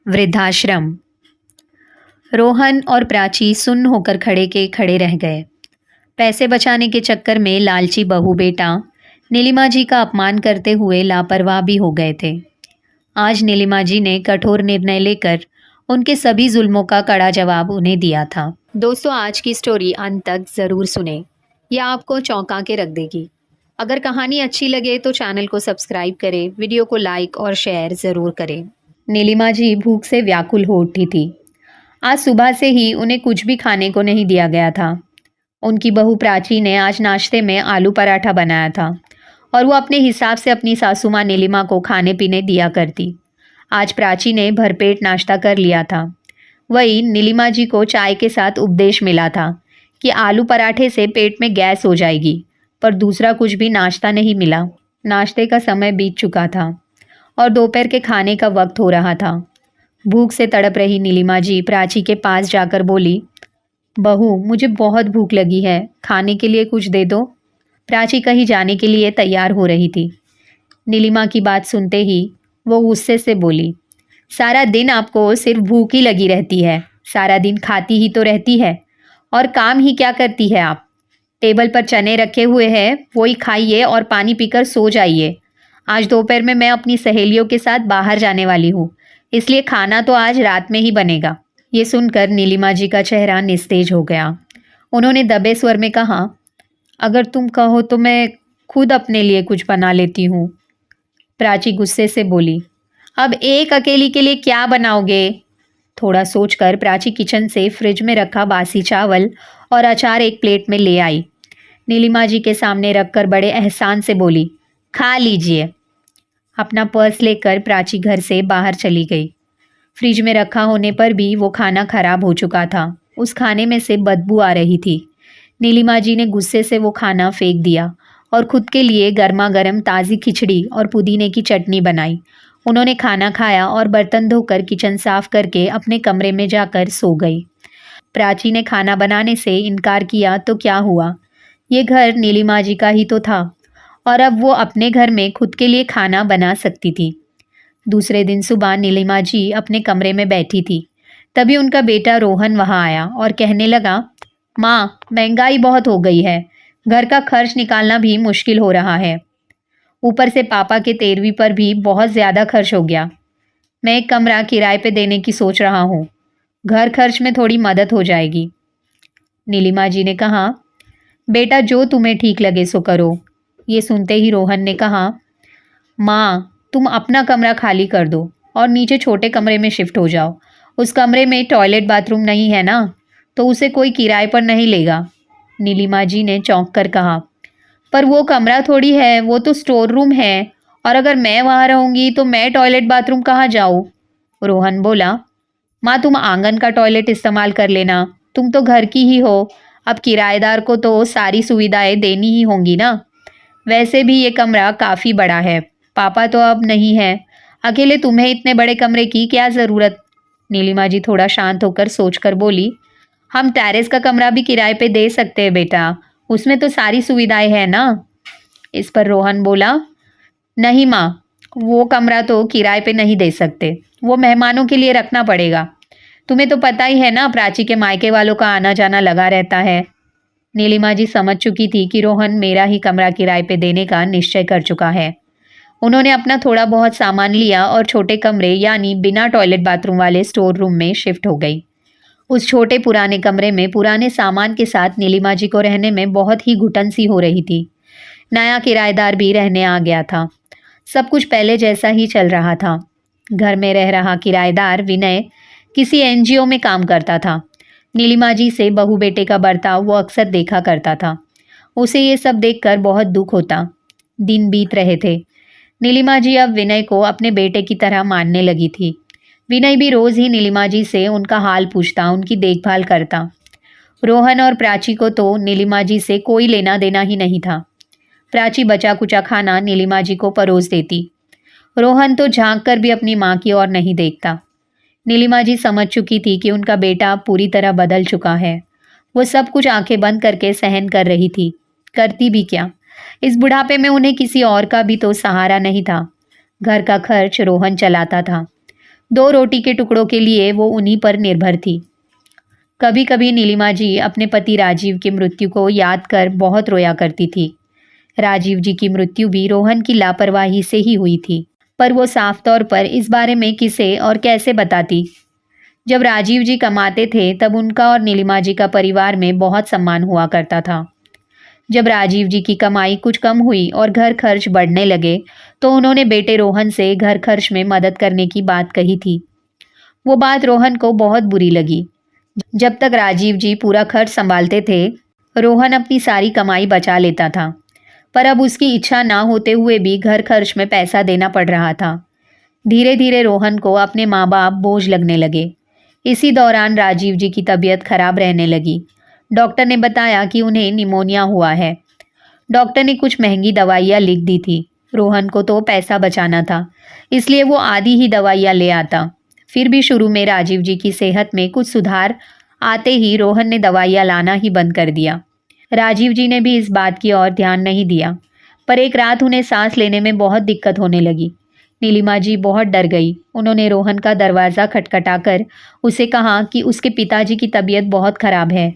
वृद्धाश्रम। रोहन और प्राची सुन्न होकर खड़े के खड़े रह गए। पैसे बचाने के चक्कर में लालची बहू बेटा नीलिमा जी का अपमान करते हुए लापरवाह भी हो गए थे। आज नीलिमा जी ने कठोर निर्णय लेकर उनके सभी जुल्मों का कड़ा जवाब उन्हें दिया था। दोस्तों, आज की स्टोरी अंत तक ज़रूर सुने, यह आपको चौंका के रख देगी। अगर कहानी अच्छी लगे तो चैनल को सब्सक्राइब करें, वीडियो को लाइक और शेयर ज़रूर करें। नीलिमा जी भूख से व्याकुल हो उठी थी। आज सुबह से ही उन्हें कुछ भी खाने को नहीं दिया गया था। उनकी बहू प्राची ने आज नाश्ते में आलू पराठा बनाया था और वो अपने हिसाब से अपनी सासू माँ नीलिमा को खाने पीने दिया करती। आज प्राची ने भरपेट नाश्ता कर लिया था। वही नीलिमा जी को चाय के साथ उपदेश मिला था कि आलू पराठे से पेट में गैस हो जाएगी, पर दूसरा कुछ भी नाश्ता नहीं मिला। नाश्ते का समय बीत चुका था और दोपहर के खाने का वक्त हो रहा था। भूख से तड़प रही नीलिमा जी प्राची के पास जाकर बोली, बहू, मुझे बहुत भूख लगी है, खाने के लिए कुछ दे दो। प्राची कहीं जाने के लिए तैयार हो रही थी। नीलिमा की बात सुनते ही वो गुस्से से बोली, सारा दिन आपको सिर्फ भूख ही लगी रहती है, सारा दिन खाती ही तो रहती है और काम ही क्या करती है आप। टेबल पर चने रखे हुए हैं, वही खाइए और पानी पीकर सो जाइए। आज दोपहर में मैं अपनी सहेलियों के साथ बाहर जाने वाली हूँ, इसलिए खाना तो आज रात में ही बनेगा। ये सुनकर नीलिमा जी का चेहरा निस्तेज हो गया। उन्होंने दबे स्वर में कहा, अगर तुम कहो तो मैं खुद अपने लिए कुछ बना लेती हूँ। प्राची गुस्से से बोली, अब एक अकेली के लिए क्या बनाओगे? थोड़ा सोचकर प्राची किचन से फ्रिज में रखा बासी चावल और अचार एक प्लेट में ले आई। नीलिमा जी के सामने रखकर बड़े एहसान से बोली, खा लीजिए। अपना पर्स लेकर प्राची घर से बाहर चली गई। फ्रिज में रखा होने पर भी वो खाना खराब हो चुका था। उस खाने में से बदबू आ रही थी। नीलिमा जी ने गुस्से से वो खाना फेंक दिया और खुद के लिए गर्मा गर्म ताज़ी खिचड़ी और पुदीने की चटनी बनाई। उन्होंने खाना खाया और बर्तन धोकर किचन साफ करके अपने कमरे में जाकर सो गई। प्राची ने खाना बनाने से इनकार किया तो क्या हुआ? ये घर नीलिमा जी का ही तो था और अब वो अपने घर में खुद के लिए खाना बना सकती थी। दूसरे दिन सुबह नीलिमा जी अपने कमरे में बैठी थी। तभी उनका बेटा रोहन वहाँ आया और कहने लगा, माँ, महंगाई बहुत हो गई है, घर का खर्च निकालना भी मुश्किल हो रहा है। ऊपर से पापा के 13वीं पर भी बहुत ज़्यादा खर्च हो गया। मैं एक कमरा किराए पे देने की सोच रहा हूँ, घर खर्च में थोड़ी मदद हो जाएगी। नीलिमा जी ने कहा, बेटा, जो तुम्हें ठीक लगे सो करो। ये सुनते ही रोहन ने कहा, माँ, तुम अपना कमरा खाली कर दो और नीचे छोटे कमरे में शिफ्ट हो जाओ। उस कमरे में टॉयलेट बाथरूम नहीं है ना, तो उसे कोई किराए पर नहीं लेगा। नीलिमा जी ने चौंक कर कहा, पर वो कमरा थोड़ी है, वो तो स्टोर रूम है, और अगर मैं वहाँ रहूँगी तो मैं टॉयलेट बाथरूम कहाँ जाऊँ? रोहन बोला, माँ, तुम आंगन का टॉयलेट इस्तेमाल कर लेना, तुम तो घर की ही हो। अब किराएदार को तो सारी सुविधाएं देनी ही होंगी ना। वैसे भी ये कमरा काफ़ी बड़ा है, पापा तो अब नहीं है, अकेले तुम्हें इतने बड़े कमरे की क्या ज़रूरत? नीलिमा जी थोड़ा शांत होकर सोचकर बोली, हम टेरेस का कमरा भी किराए पे दे सकते हैं बेटा, उसमें तो सारी सुविधाएं हैं ना। इस पर रोहन बोला, नहीं माँ, वो कमरा तो किराए पे नहीं दे सकते, वो मेहमानों के लिए रखना पड़ेगा। तुम्हें तो पता ही है ना, प्राची के मायके वालों का आना जाना लगा रहता है। नीलिमा जी समझ चुकी थी कि रोहन मेरा ही कमरा किराए पे देने का निश्चय कर चुका है। उन्होंने अपना थोड़ा बहुत सामान लिया और छोटे कमरे यानी बिना टॉयलेट बाथरूम वाले स्टोर रूम में शिफ्ट हो गई। उस छोटे पुराने कमरे में पुराने सामान के साथ नीलिमा जी को रहने में बहुत ही घुटन सी हो रही थी। नया किराएदार भी रहने आ गया था। सब कुछ पहले जैसा ही चल रहा था। घर में रह रहा किराएदार विनय किसी एनजीओ में काम करता था। नीलिमा जी से बहू बेटे का बर्ताव वो अक्सर देखा करता था। उसे ये सब देखकर बहुत दुख होता। दिन बीत रहे थे। नीलिमा जी अब विनय को अपने बेटे की तरह मानने लगी थी। विनय भी रोज ही नीलिमा जी से उनका हाल पूछता, उनकी देखभाल करता। रोहन और प्राची को तो नीलिमा जी से कोई लेना देना ही नहीं था। प्राची बचा कुचा खाना नीलिमा जी को परोस देती। रोहन तो झांक कर भी अपनी माँ की ओर नहीं देखता। नीलिमा जी समझ चुकी थी कि उनका बेटा पूरी तरह बदल चुका है। वो सब कुछ आंखें बंद करके सहन कर रही थी। करती भी क्या? इस बुढ़ापे में उन्हें किसी और का भी तो सहारा नहीं था। घर का खर्च रोहन चलाता था। 2 रोटी के टुकड़ों के लिए वो उन्हीं पर निर्भर थी। कभी कभी नीलिमा जी अपने पति राजीव की मृत्यु को याद कर बहुत रोया करती थी। राजीव जी की मृत्यु भी रोहन की लापरवाही से ही हुई थी, पर वो साफ तौर पर इस बारे में किसे और कैसे बताती। जब राजीव जी कमाते थे तब उनका और नीलिमा जी का परिवार में बहुत सम्मान हुआ करता था। जब राजीव जी की कमाई कुछ कम हुई और घर खर्च बढ़ने लगे तो उन्होंने बेटे रोहन से घर खर्च में मदद करने की बात कही थी। वो बात रोहन को बहुत बुरी लगी। जब तक राजीव जी पूरा खर्च संभालते थे, रोहन अपनी सारी कमाई बचा लेता था, पर अब उसकी इच्छा ना होते हुए भी घर खर्च में पैसा देना पड़ रहा था। धीरे धीरे रोहन को अपने माँ बाप बोझ लगने लगे। इसी दौरान राजीव जी की तबीयत खराब रहने लगी। डॉक्टर ने बताया कि उन्हें निमोनिया हुआ है। डॉक्टर ने कुछ महंगी दवाइयाँ लिख दी थी। रोहन को तो पैसा बचाना था, इसलिए वो आधी ही दवाइयाँ ले आता। फिर भी शुरू में राजीव जी की सेहत में कुछ सुधार आते ही रोहन ने दवाइयाँ लाना ही बंद कर दिया। राजीव जी ने भी इस बात की ओर ध्यान नहीं दिया, पर एक रात उन्हें सांस लेने में बहुत दिक्कत होने लगी। नीलिमा जी बहुत डर गई। उन्होंने रोहन का दरवाज़ा खटखटाकर उसे कहा कि उसके पिताजी की तबीयत बहुत खराब है,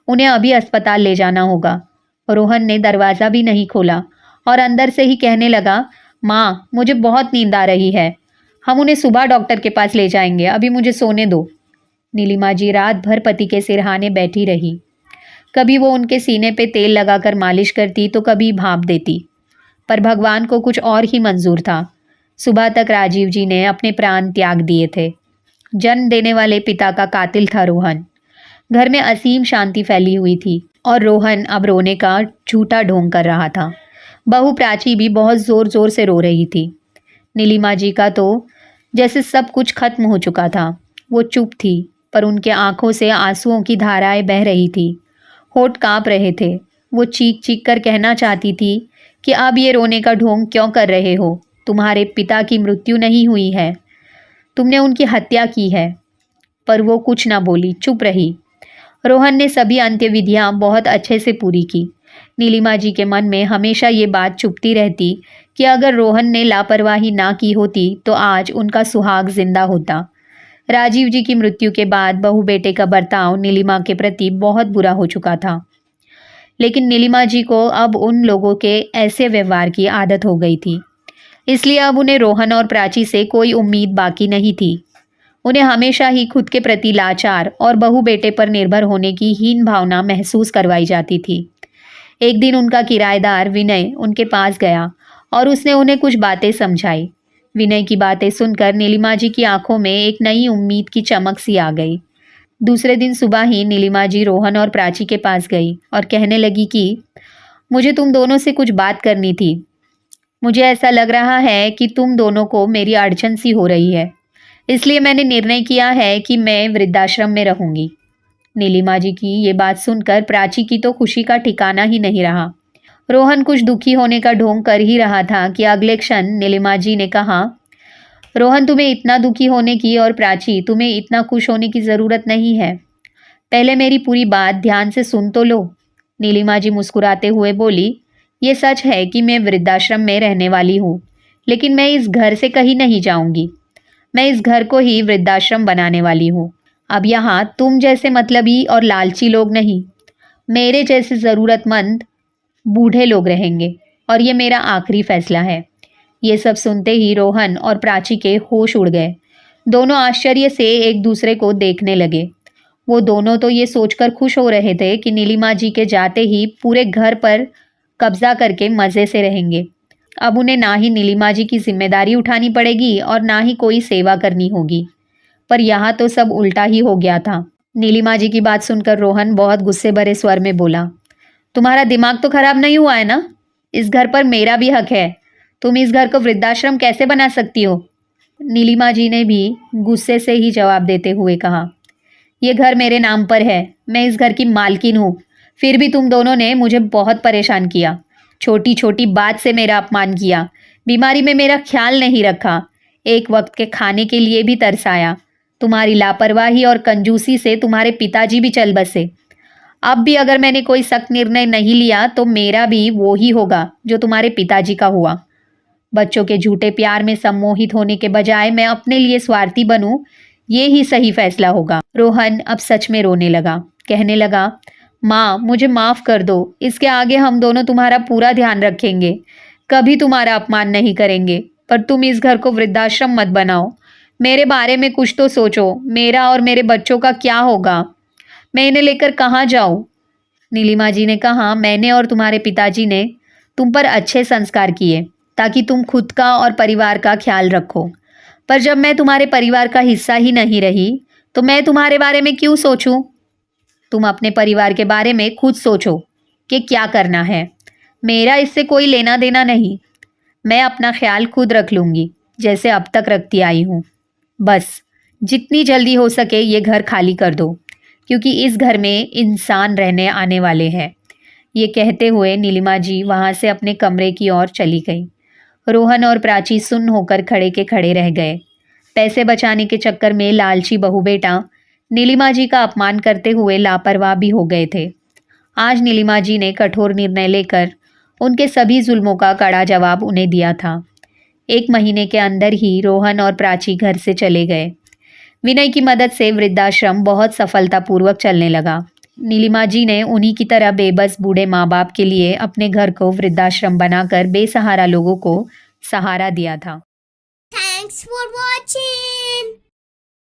उन्हें अभी अस्पताल ले जाना होगा। रोहन ने दरवाज़ा भी नहीं खोला और अंदर से ही कहने लगा, माँ मुझे बहुत नींद आ रही है, हम उन्हें सुबह डॉक्टर के पास ले जाएंगे, अभी मुझे सोने दो। नीलिमा जी रात भर पति के सिरहाने बैठी रही। कभी वो उनके सीने पे तेल लगाकर मालिश करती तो कभी भाप देती, पर भगवान को कुछ और ही मंजूर था। सुबह तक राजीव जी ने अपने प्राण त्याग दिए थे। जन्म देने वाले पिता का कातिल था रोहन। घर में असीम शांति फैली हुई थी और रोहन अब रोने का झूठा ढोंग कर रहा था। बहू प्राची भी बहुत जोर जोर से रो रही थी। नीलिमा जी का तो जैसे सब कुछ खत्म हो चुका था। वो चुप थी, पर उनके आंखों से आंसुओं की धाराएं बह रही थी। होठ कांप रहे थे। वो चीख चीख कर कहना चाहती थी कि अब ये रोने का ढोंग क्यों कर रहे हो? तुम्हारे पिता की मृत्यु नहीं हुई है, तुमने उनकी हत्या की है। पर वो कुछ ना बोली, चुप रही। रोहन ने सभी अंत्यविधियां बहुत अच्छे से पूरी की। नीलिमा जी के मन में हमेशा ये बात चुभती रहती कि अगर रोहन ने लापरवाही ना की होती तो आज उनका सुहाग जिंदा होता। राजीव जी की मृत्यु के बाद बहू बेटे का बर्ताव नीलिमा के प्रति बहुत बुरा हो चुका था, लेकिन नीलिमा जी को अब उन लोगों के ऐसे व्यवहार की आदत हो गई थी, इसलिए अब उन्हें रोहन और प्राची से कोई उम्मीद बाकी नहीं थी। उन्हें हमेशा ही खुद के प्रति लाचार और बहू बेटे पर निर्भर होने की हीन भावना महसूस करवाई जाती थी। एक दिन उनका किराएदार विनय उनके पास गया और उसने उन्हें कुछ बातें समझाई। विनय की बातें सुनकर नीलिमा जी की आंखों में एक नई उम्मीद की चमक सी आ गई। दूसरे दिन सुबह ही नीलिमा जी रोहन और प्राची के पास गई और कहने लगी कि मुझे तुम दोनों से कुछ बात करनी थी। मुझे ऐसा लग रहा है कि तुम दोनों को मेरी अड़चन सी हो रही है, इसलिए मैंने निर्णय किया है कि मैं वृद्धाश्रम में रहूंगी। नीलिमा जी की ये बात सुनकर प्राची की तो खुशी का ठिकाना ही नहीं रहा। रोहन कुछ दुखी होने का ढोंग कर ही रहा था कि अगले क्षण नीलिमा जी ने कहा, रोहन तुम्हें इतना दुखी होने की और प्राची तुम्हें इतना खुश होने की ज़रूरत नहीं है। पहले मेरी पूरी बात ध्यान से सुन तो लो। नीलिमा जी मुस्कुराते हुए बोली, ये सच है कि मैं वृद्धाश्रम में रहने वाली हूँ, लेकिन मैं इस घर से कहीं नहीं जाऊंगी। मैं इस घर को ही वृद्धाश्रम बनाने वाली हूँ। अब यहाँ तुम जैसे मतलबी और लालची लोग नहीं, मेरे जैसे ज़रूरतमंद बूढ़े लोग रहेंगे, और ये मेरा आखिरी फैसला है। ये सब सुनते ही रोहन और प्राची के होश उड़ गए। दोनों आश्चर्य से एक दूसरे को देखने लगे। वो दोनों तो ये सोचकर खुश हो रहे थे कि नीलिमा जी के जाते ही पूरे घर पर कब्जा करके मज़े से रहेंगे। अब उन्हें ना ही नीलिमा जी की जिम्मेदारी उठानी पड़ेगी और ना ही कोई सेवा करनी होगी। पर यहाँ तो सब उल्टा ही हो गया था। नीलिमा जी की बात सुनकर रोहन बहुत गुस्से भरे स्वर में बोला, तुम्हारा दिमाग तो खराब नहीं हुआ है ना? इस घर पर मेरा भी हक है। तुम इस घर को वृद्धाश्रम कैसे बना सकती हो? नीलिमा जी ने भी गुस्से से ही जवाब देते हुए कहा, यह घर मेरे नाम पर है, मैं इस घर की मालकिन हूँ। फिर भी तुम दोनों ने मुझे बहुत परेशान किया। छोटी छोटी बात से मेरा अपमान किया, बीमारी में मेरा ख्याल नहीं रखा, एक वक्त के खाने के लिए भी तरसाया। तुम्हारी लापरवाही और कंजूसी से तुम्हारे पिताजी भी चल बसे। अब भी अगर मैंने कोई सख्त निर्णय नहीं लिया तो मेरा भी वो ही होगा जो तुम्हारे पिताजी का हुआ। बच्चों के झूठे प्यार में सम्मोहित होने के बजाय मैं अपने लिए स्वार्थी बनूं, ये ही सही फैसला होगा। रोहन अब सच में रोने लगा। कहने लगा, माँ मुझे माफ कर दो, इसके आगे हम दोनों तुम्हारा पूरा ध्यान रखेंगे, कभी तुम्हारा अपमान नहीं करेंगे, पर तुम इस घर को वृद्धाश्रम मत बनाओ। मेरे बारे में कुछ तो सोचो, मेरा और मेरे बच्चों का क्या होगा? मैं इन्हें लेकर कहाँ जाऊं? नीलिमा जी ने कहा, मैंने और तुम्हारे पिताजी ने तुम पर अच्छे संस्कार किए ताकि तुम खुद का और परिवार का ख्याल रखो, पर जब मैं तुम्हारे परिवार का हिस्सा ही नहीं रही तो मैं तुम्हारे बारे में क्यों सोचूं? तुम अपने परिवार के बारे में खुद सोचो कि क्या करना है। मेरा इससे कोई लेना देना नहीं। मैं अपना ख्याल खुद रख लूंगी, जैसे अब तक रखती आई हूँ। बस जितनी जल्दी हो सके ये घर खाली कर दो, क्योंकि इस घर में इंसान रहने आने वाले हैं। ये कहते हुए नीलिमा जी वहां से अपने कमरे की ओर चली गई। रोहन और प्राची सुन्न होकर खड़े के खड़े रह गए। पैसे बचाने के चक्कर में लालची बहू बेटा नीलिमा जी का अपमान करते हुए लापरवाह भी हो गए थे। आज नीलिमा जी ने कठोर निर्णय लेकर उनके सभी जुल्मों का कड़ा जवाब उन्हें दिया था। 1 महीने के अंदर ही रोहन और प्राची घर से चले गए। विनय की मदद से वृद्धाश्रम बहुत सफलतापूर्वक चलने लगा। नीलिमा जी ने उन्हीं की तरह बेबस बूढ़े माँ बाप के लिए अपने घर को वृद्धाश्रम बनाकर बेसहारा लोगों को सहारा दिया था। Thanks for watching.